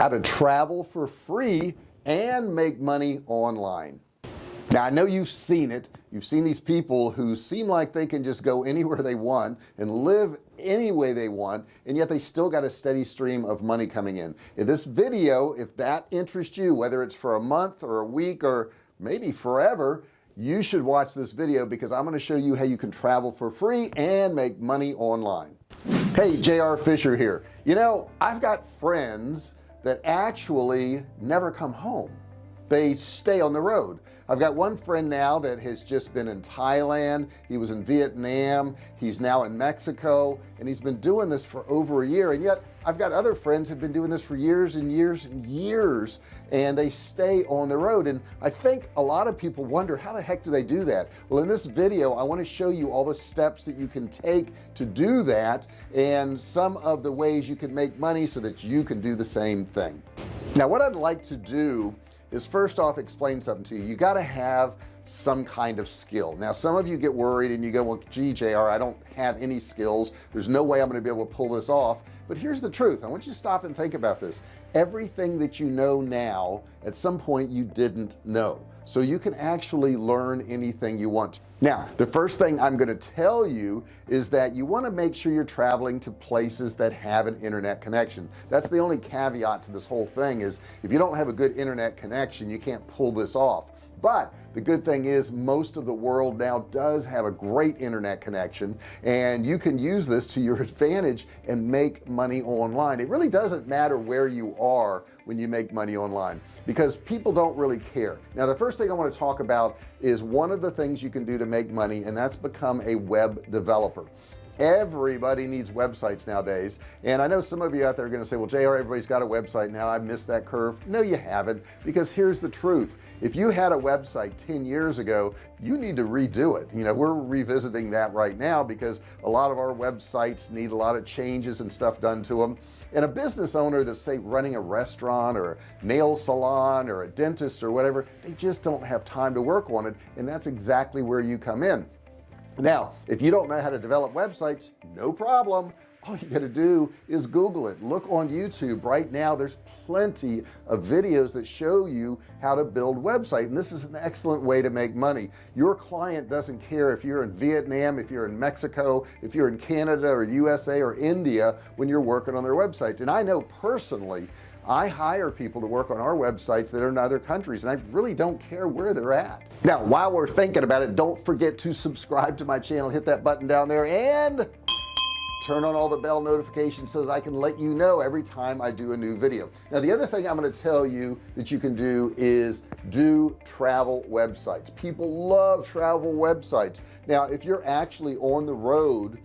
how to travel for free and make money online. Now I know you've seen it. You've seen these people who seem like they can just go anywhere they want and live any way they want, and yet they still got a steady stream of money coming in this video. If that interests you, whether it's for a month or a week or maybe forever, you should watch this video, because I'm going to show you how you can travel for free and make money online. Hey, JR Fisher here. You know, I've got friends that actually never come home. They stay on the road. I've got one friend now that has just been in Thailand. He was in Vietnam. He's now in Mexico, and he's been doing this for over a year. And yet I've got other friends who've been doing this for years and years and years, and they stay on the road. And I think a lot of people wonder, how the heck do they do that? Well, in this video I want to show you all the steps that you can take to do that, and some of the ways you can make money so that you can do the same thing. Now what I'd like to do is first off explain something to you. You got to have some kind of skill. Now some of you get worried and you go, well, gee, JR, I don't have any skills. There's no way I'm going to be able to pull this off. But here's the truth. I want you to stop and think about this. Everything that you know now, at some point you didn't know. So you can actually learn anything you want. Now the first thing I'm going to tell you is that you want to make sure you're traveling to places that have an internet connection. That's the only caveat to this whole thing, is if you don't have a good internet connection, you can't pull this off. But the good thing is most of the world now does have a great internet connection, and you can use this to your advantage and make money online. It really doesn't matter where you are when you make money online, because people don't really care. Now the first thing I want to talk about is one of the things you can do to make money, and that's become a web developer. Everybody needs websites nowadays, and I know some of you out there are going to say, well, JR, everybody's got a website now. I missed that curve. No, you haven't, because here's the truth. If you had a website 10 years ago, you need to redo it. You know, we're revisiting that right now, because a lot of our websites need a lot of changes and stuff done to them. And a business owner that's, say, running a restaurant or a nail salon or a dentist or whatever, they just don't have time to work on it, and that's exactly where you come in. Now if you don't know how to develop websites, no problem. All you got to do is Google it. Look on YouTube right now. There's plenty of videos that show you how to build website, and this is an excellent way to make money. Your client doesn't care if you're in Vietnam, if you're in Mexico, if you're in Canada or USA or India when you're working on their websites. And I know personally, I hire people to work on our websites that are in other countries, and I really don't care where they're at. Now while we're thinking about it, don't forget to subscribe to my channel. Hit that button down there and turn on all the bell notifications so that I can let you know every time I do a new video. Now the other thing I'm going to tell you that you can do is do travel websites. People love travel websites. Now if you're actually on the road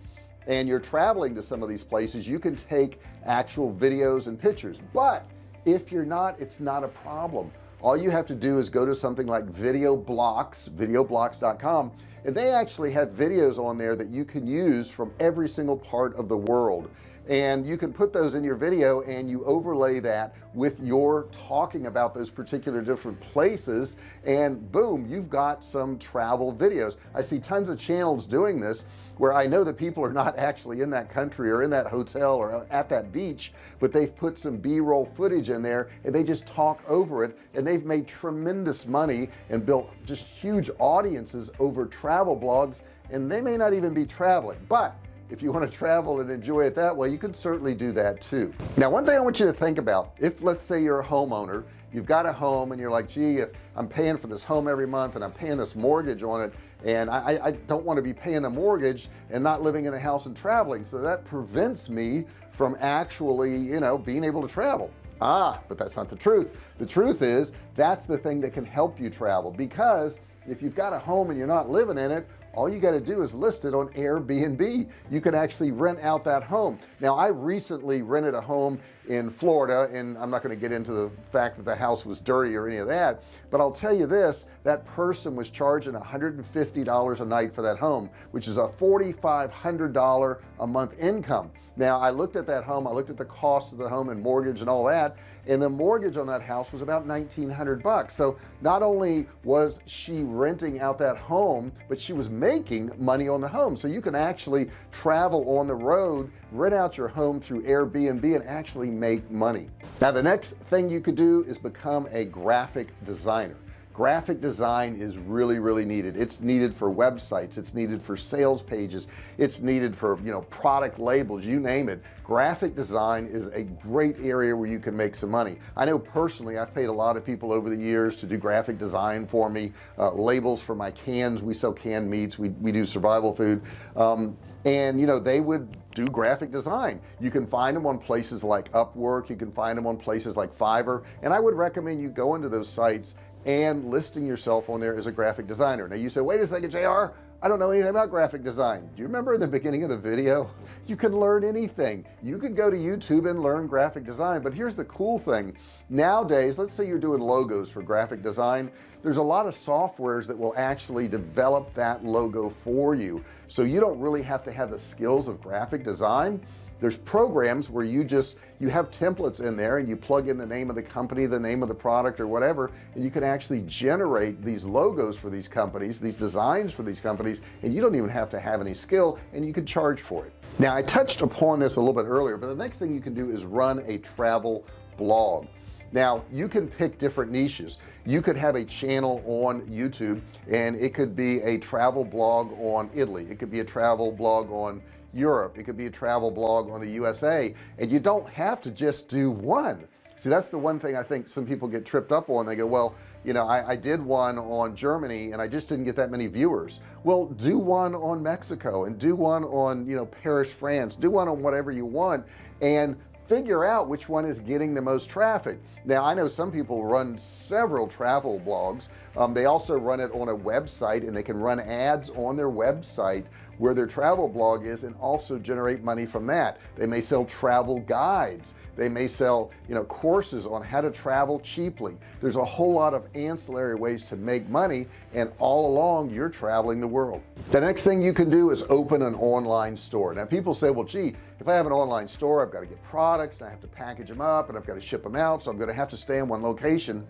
and you're traveling to some of these places, you can take actual videos and pictures. But if you're not, it's not a problem. All you have to do is go to something like videoblocks.com, and they actually have videos on there that you can use from every single part of the world, and you can put those in your video and you overlay that with your talking about those particular different places, and boom, you've got some travel videos. I see tons of channels doing this where I know that people are not actually in that country or in that hotel or at that beach, but they've put some b-roll footage in there and they just talk over it, and they've made tremendous money and built just huge audiences over travel blogs, and they may not even be traveling. But if you want to travel and enjoy it that way, you can certainly do that too. Now one thing I want you to think about, if let's say you're a homeowner, you've got a home and you're like, gee, if I'm paying for this home every month and I'm paying this mortgage on it, and I don't want to be paying the mortgage and not living in the house and traveling, so that prevents me from actually, you know, being able to travel. But that's not the truth. The truth is that's the thing that can help you travel, because if you've got a home and you're not living in it, all you got to do is list it on Airbnb. You can actually rent out that home. Now I recently rented a home in Florida, and I'm not going to get into the fact that the house was dirty or any of that, but I'll tell you this, that person was charging $150 a night for that home, which is a $4,500 a month income. Now I looked at that home, I looked at the cost of the home and mortgage and all that, and the mortgage on that house was about $1,900 bucks. So not only was she renting out that home, but she was making making money on the home. So you can actually travel on the road, rent out your home through Airbnb, and actually make money. Now the next thing you could do is become a graphic designer. Graphic design is really needed. It's needed for websites, it's needed for sales pages, it's needed for, you know, product labels, you name it. Graphic design is a great area where you can make some money. I know personally I've paid a lot of people over the years to do graphic design for me, labels for my cans. We sell canned meats, we do survival food, and you know, they would do graphic design. You can find them on places like Upwork, you can find them on places like Fiverr, and I would recommend you go into those sites and listing yourself on there as a graphic designer. Now you say, wait a second, JR, I don't know anything about graphic design. Do you remember in the beginning of the video? You can learn anything. You can go to YouTube and learn graphic design. But here's the cool thing. Nowadays, let's say you're doing logos for graphic design. There's a lot of softwares that will actually develop that logo for you. So you don't really have to have the skills of graphic design. There's programs where you have templates in there and you plug in the name of the company, the name of the product or whatever, and you can actually generate these logos for these companies, these designs for these companies, and you don't even have to have any skill, and you can charge for it. Now I touched upon this a little bit earlier, but the next thing you can do is run a travel blog. Now you can pick different niches. You could have a channel on YouTube and it could be a travel blog on Italy, it could be a travel blog on Europe, it could be a travel blog on the USA, and you don't have to just do one. See, that's the one thing I think some people get tripped up on. They go, well, you know, I did one on Germany and I just didn't get that many viewers. Well, do one on Mexico and do one on, you know, Paris, France, do one on whatever you want and figure out which one is getting the most traffic. Now I know some people run several travel blogs. They also run it on a website, and they can run ads on their website where their travel blog is and also generate money from that. They may sell travel guides, they may sell, you know, courses on how to travel cheaply. There's a whole lot of ancillary ways to make money, and all along you're traveling the world. The next thing you can do is open an online store. Now people say, well gee, if I have an online store, I've got to get products and I have to package them up and I've got to ship them out, so I'm going to have to stay in one location.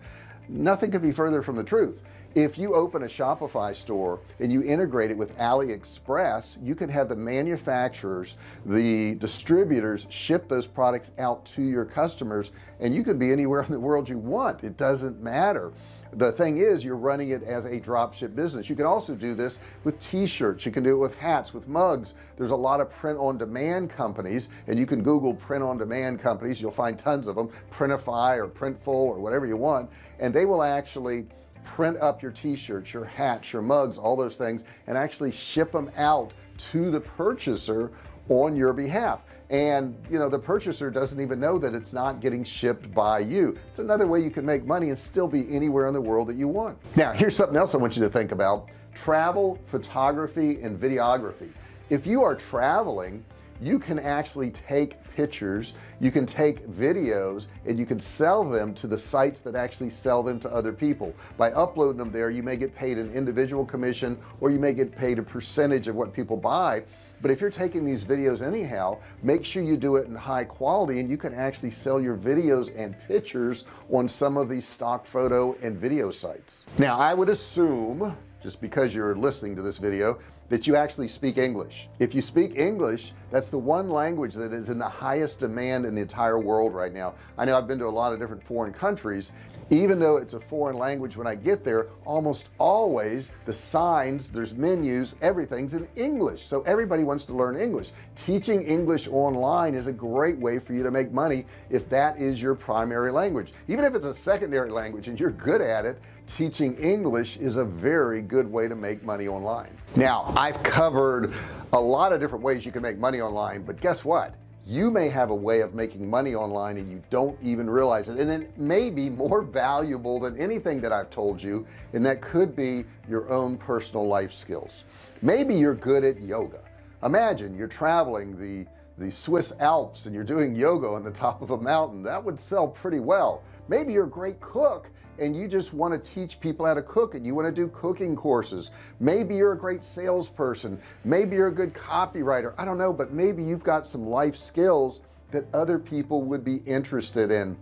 Nothing could be further from the truth. If you open a Shopify store and you integrate it with AliExpress, you can have the manufacturers, the distributors ship those products out to your customers, and you can be anywhere in the world you want. It doesn't matter. The thing is, you're running it as a dropship business. You can also do this with t-shirts, you can do it with hats, with mugs. There's a lot of print-on-demand companies, and you can Google print-on-demand companies. You'll find tons of them, Printify or Printful or whatever you want, and they will actually print up your t-shirts, your hats, your mugs, all those things, and actually ship them out to the purchaser on your behalf. And you know, the purchaser doesn't even know that it's not getting shipped by you. It's another way you can make money and still be anywhere in the world that you want. Now here's something else I want you to think about: travel photography and videography. If you are traveling, you can actually take pictures, you can take videos, and you can sell them to the sites that actually sell them to other people. By uploading them there, you may get paid an individual commission, or you may get paid a percentage of what people buy. But if you're taking these videos anyhow, make sure you do it in high quality, and you can actually sell your videos and pictures on some of these stock photo and video sites. Now I would assume, just because you're listening to this video, that you actually speak English. If you speak English, that's the one language that is in the highest demand in the entire world right now. I know I've been to a lot of different foreign countries. Even though it's a foreign language, when I get there, almost always the signs, there's menus, everything's in English. So everybody wants to learn English. Teaching English online is a great way for you to make money if that is your primary language. Even if it's a secondary language and you're good at it, teaching English is a very good way to make money online. Now I've covered a lot of different ways you can make money online, but guess what? You may have a way of making money online and you don't even realize it, and it may be more valuable than anything that I've told you, and that could be your own personal life skills. Maybe you're good at yoga. Imagine you're traveling the Swiss Alps and you're doing yoga on the top of a mountain. That would sell pretty well. Maybe you're a great cook and you just want to teach people how to cook, and you want to do cooking courses. Maybe you're a great salesperson, maybe you're a good copywriter, I don't know, but maybe you've got some life skills that other people would be interested in.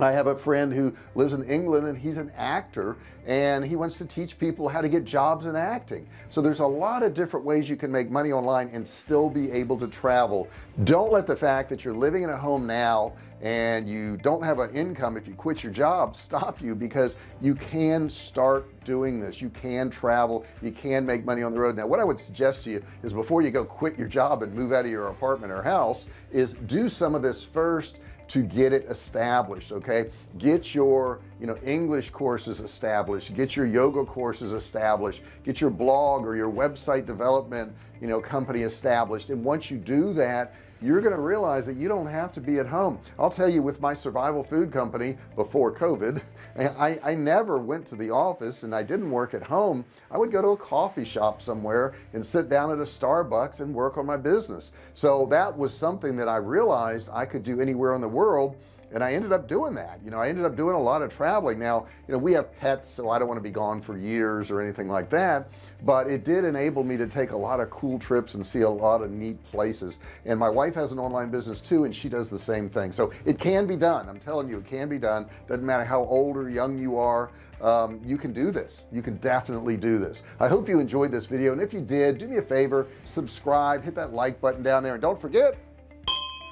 I have a friend who lives in England and he's an actor and he wants to teach people how to get jobs in acting. So there's a lot of different ways you can make money online and still be able to travel. Don't let the fact that you're living in a home now and you don't have an income if you quit your job stop you, because you can start doing this. You can travel, you can make money on the road. Now what I would suggest to you is, before you go quit your job and move out of your apartment or house, is do some of this first to get it established. Okay, get your English courses established, get your yoga courses established, get your blog or your website development company established. And once you do that, you're going to realize that you don't have to be at home. I'll tell you, with my survival food company before COVID, I never went to the office and I didn't work at home. I would go to a coffee shop somewhere and sit down at a Starbucks and work on my business. So that was something that I realized I could do anywhere in the world. And I ended up doing that. I ended up doing a lot of traveling. Now, we have pets, so I don't want to be gone for years or anything like that, but it did enable me to take a lot of cool trips and see a lot of neat places. And my wife has an online business too, and she does the same thing. So it can be done. I'm telling you, it can be done. Doesn't matter how old or young you are. You can do this. You can definitely do this. I hope you enjoyed this video, and if you did, do me a favor, subscribe, hit that like button down there, and don't forget,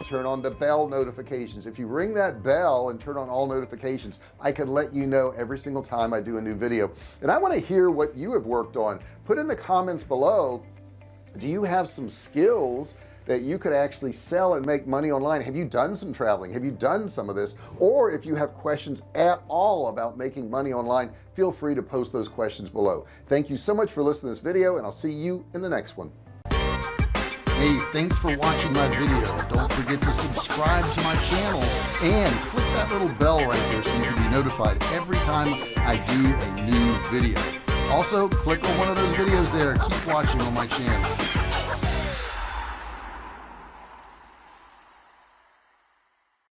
turn on the bell notifications. If you ring that bell and turn on all notifications, I can let you know every single time I do a new video. And I want to hear what you have worked on. Put in the comments below, do you have some skills that you could actually sell and make money online? Have you done some traveling? Have you done some of this? Or if you have questions at all about making money online, feel free to post those questions below. Thank you so much for listening to this video, and I'll see you in the next one. Hey, thanks for watching my video. Don't forget to subscribe to my channel and click that little bell right there so you can be notified every time I do a new video. Also, click on one of those videos there. Keep watching on my channel.